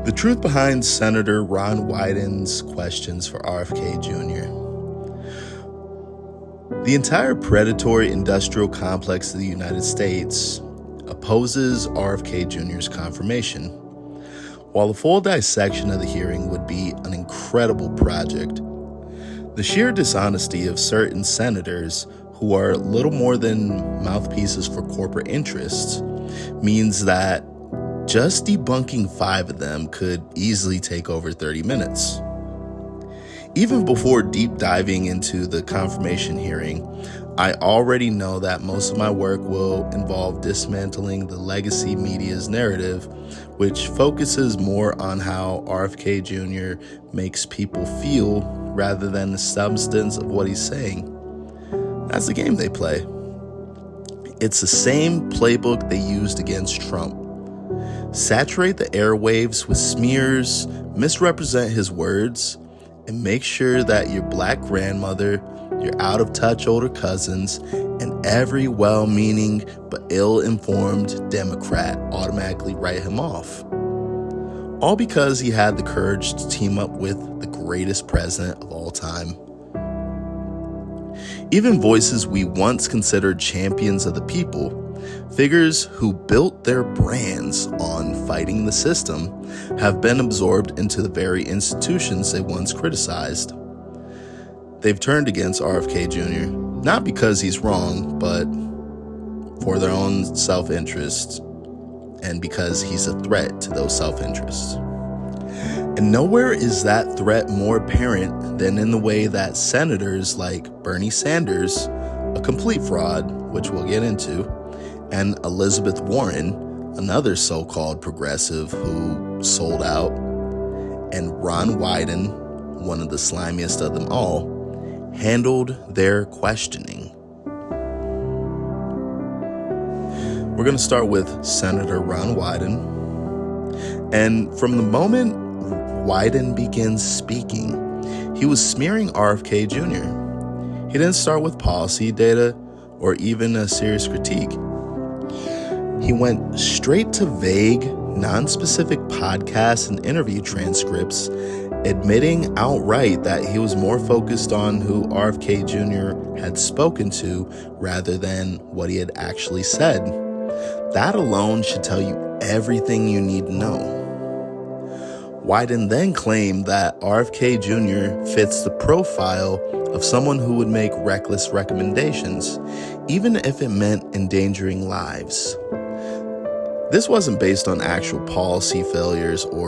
The truth behind Senator Ron Wyden's questions for RFK Jr. The entire predatory industrial complex of the United States opposes RFK Jr.'s confirmation. While the full dissection of the hearing would be an incredible project, the sheer dishonesty of certain senators who are little more than mouthpieces for corporate interests means that just debunking 5 of them could easily take over 30 minutes. Even before deep diving into the confirmation hearing, I already know that most of my work will involve dismantling the legacy media's narrative, which focuses more on how RFK Jr. makes people feel rather than the substance of what he's saying. That's the game they play. It's the same playbook they used against Trump. Saturate the airwaves with smears, misrepresent his words, and make sure that your black grandmother, your out-of-touch older cousins, and every well-meaning but ill-informed Democrat automatically write him off. All because he had the courage to team up with the greatest president of all time. Even voices we once considered champions of the people, figures who built their brands on fighting the system, have been absorbed into the very institutions they once criticized. They've turned against RFK Jr., not because he's wrong, but for their own self-interest, and because he's a threat to those self-interests. And nowhere is that threat more apparent than in the way that senators like Bernie Sanders, a complete fraud, which we'll get into, and Elizabeth Warren, another so-called progressive who sold out, and Ron Wyden, one of the slimiest of them all, handled their questioning. We're going to start with Senator Ron Wyden. And from the moment Wyden begins speaking, he was smearing RFK Jr. He didn't start with policy data or even a serious critique. He went straight to vague, non-specific podcasts and interview transcripts, admitting outright that he was more focused on who RFK Jr. had spoken to rather than what he had actually said. That alone should tell you everything you need to know. Wyden then claimed that RFK Jr. fits the profile of someone who would make reckless recommendations, even if it meant endangering lives. This wasn't based on actual policy failures or